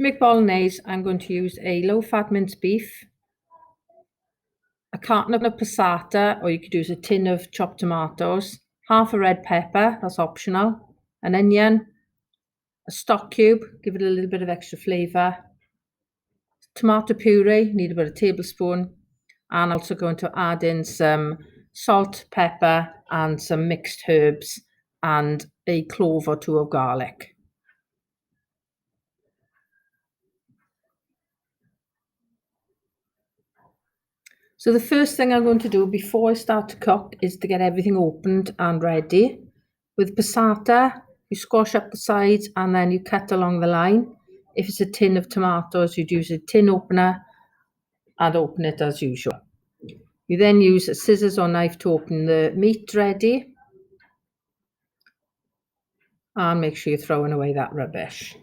To make bolognese, I'm going to use a low-fat minced beef, a carton of passata, or you could use a tin of chopped tomatoes, half a red pepper, that's optional, an onion, a stock cube, give it a little bit of extra flavour, tomato puree, need about a tablespoon, and also going to add in some salt, pepper, and some mixed herbs, and a clove or two of garlic. So the first thing I'm going to do before I start to cook is to get everything opened and ready. With passata, you squash up the sides and then you cut along the line. If it's a tin of tomatoes, you'd use a tin opener and open it as usual. You then use a scissors or knife to open the meat ready. And make sure you're throwing away that rubbish.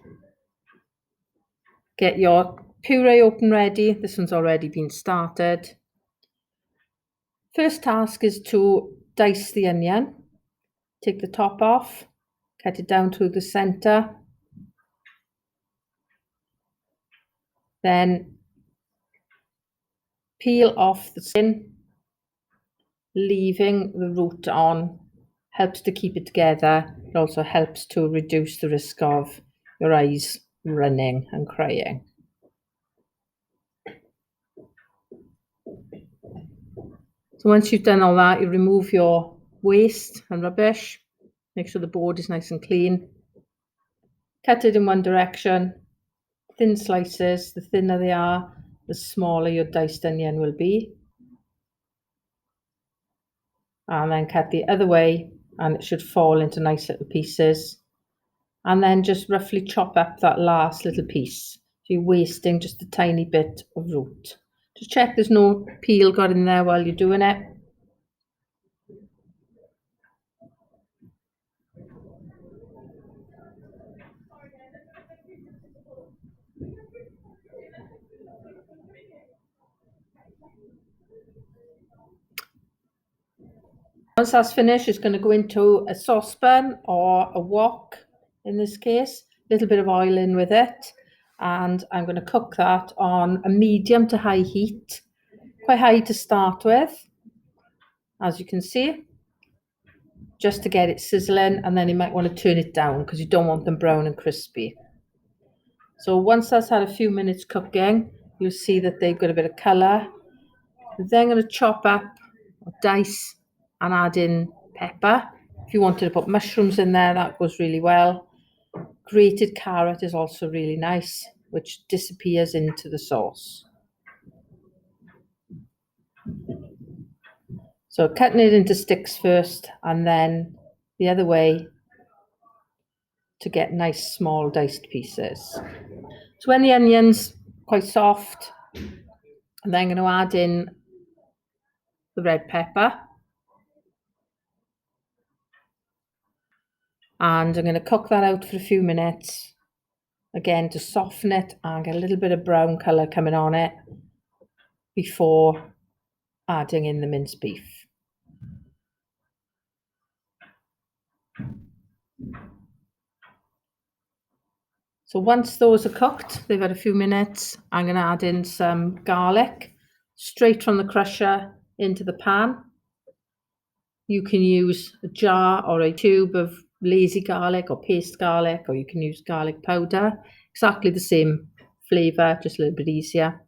Get your puree open ready. This one's already been started. First task is to dice the onion. Take the top off, cut it down to the center. Then peel off the skin, leaving the root on. Helps to keep it together. It also helps to reduce the risk of your eyes running and crying. So once you've done all that, you remove your waste and rubbish. Make sure the board is nice and clean. Cut it in one direction, thin slices. The thinner they are, the smaller your diced onion will be. And then cut the other way, and it should fall into nice little pieces. And then just roughly chop up that last little piece. So you're wasting just a tiny bit of root. Just check there's no peel got in there while you're doing it. Once that's finished, it's going to go into a saucepan or a wok in this case. A little bit of oil in with it. And I'm going to cook that on a medium to high heat. Quite high to start with, as you can see. Just to get it sizzling, and then you might want to turn it down because you don't want them brown and crispy. So once that's had a few minutes cooking, you'll see that they've got a bit of colour. Then I'm going to chop up or dice and add in pepper. If you wanted to put mushrooms in there, that goes really well. Grated carrot is also really nice, which disappears into the sauce. So cutting it into sticks first, and then the other way to get nice small diced pieces. So when the onion's quite soft, I'm then going to add in the red pepper. And I'm going to cook that out for a few minutes, again to soften it and get a little bit of brown colour coming on it before adding in the minced beef. So once those are cooked, they've had a few minutes, I'm going to add in some garlic straight from the crusher into the pan. You can use a jar or a tube of lazy garlic or paste garlic, or you can use garlic powder. Exactly the same flavour, just a little bit easier.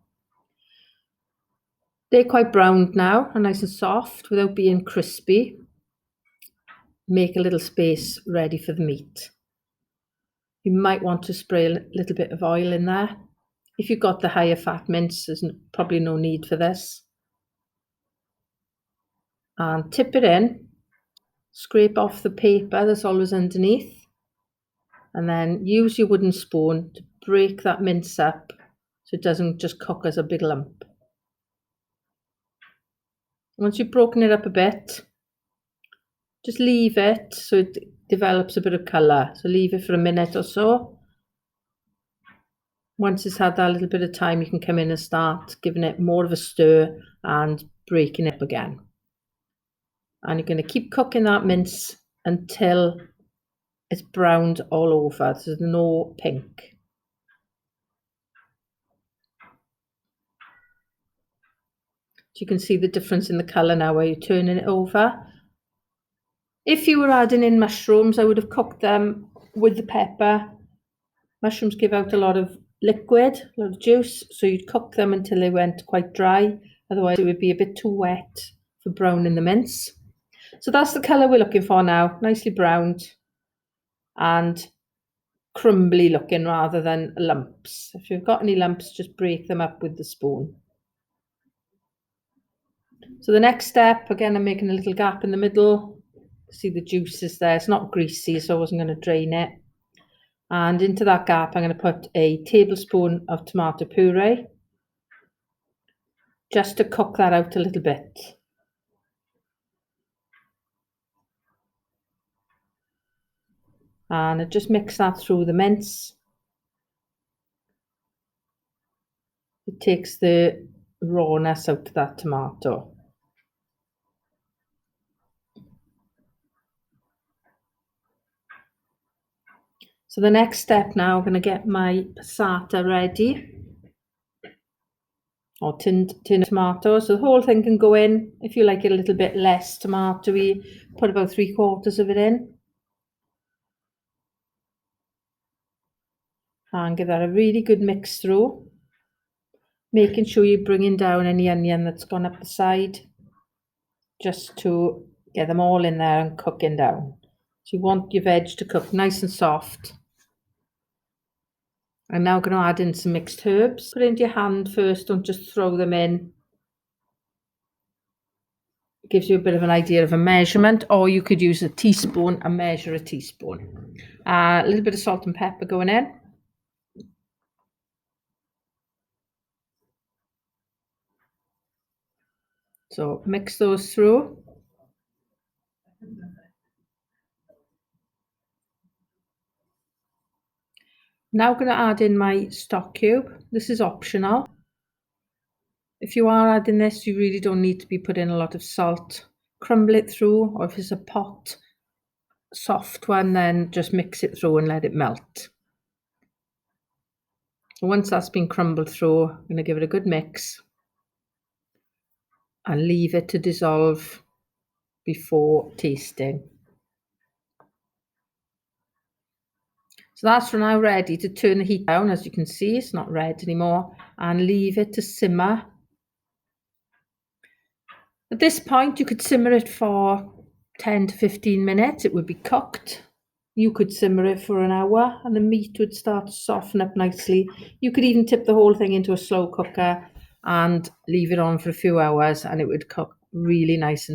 They're quite browned now and nice and soft without being crispy. Make a little space ready for the meat. You might want to spray a little bit of oil in there. If you've got the higher fat mince, there's probably no need for this. And tip it in. Scrape off the paper that's always underneath, and then use your wooden spoon to break that mince up so it doesn't just cook as a big lump. Once you've broken it up a bit, just leave it so it develops a bit of colour. So leave it for a minute or so. Once it's had that little bit of time, you can come in and start giving it more of a stir and breaking it up again. And you're going to keep cooking that mince until it's browned all over. There's no pink. you can see the difference in the colour now where you're turning it over. If you were adding in mushrooms, I would have cooked them with the pepper. Mushrooms give out a lot of liquid, a lot of juice, so you'd cook them until they went quite dry. Otherwise, it would be a bit too wet for browning the mince. So that's the colour we're looking for now, nicely browned and crumbly looking rather than lumps. If you've got any lumps, just break them up with the spoon. So the next step, again, I'm making a little gap in the middle. See the juices there. It's not greasy, so I wasn't going to drain it. And into that gap, I'm going to put a tablespoon of tomato puree, just to cook that out a little bit. And I just mix that through the mince. It takes the rawness out of that tomato. So the next step now, I'm going to get my passata ready, or tinned tomatoes. So the whole thing can go in. If you like it a little bit less tomatoey, put about 3/4 of it in. And give that a really good mix through, making sure you're bringing down any onion that's gone up the side, just to get them all in there and cooking down. So you want your veg to cook nice and soft. I'm now going to add in some mixed herbs. Put it into your hand first, don't just throw them in. It gives you a bit of an idea of a measurement, or you could use a teaspoon and measure a teaspoon. A little bit of salt and pepper going in. So mix those through. Now I'm going to add in my stock cube. This is optional. If you are adding this, you really don't need to be putting a lot of salt. Crumble it through, or if it's a pot, soft one, then just mix it through and let it melt. So once that's been crumbled through, I'm going to give it a good mix and leave it to dissolve before tasting. So that's now ready to turn the heat down. As you can see, it's not red anymore, and leave it to simmer. At this point, you could simmer it for 10 to 15 minutes. It would be cooked. You could simmer it for an hour and the meat would start to soften up nicely. You could even tip the whole thing into a slow cooker and leave it on for a few hours and it would cook really nice and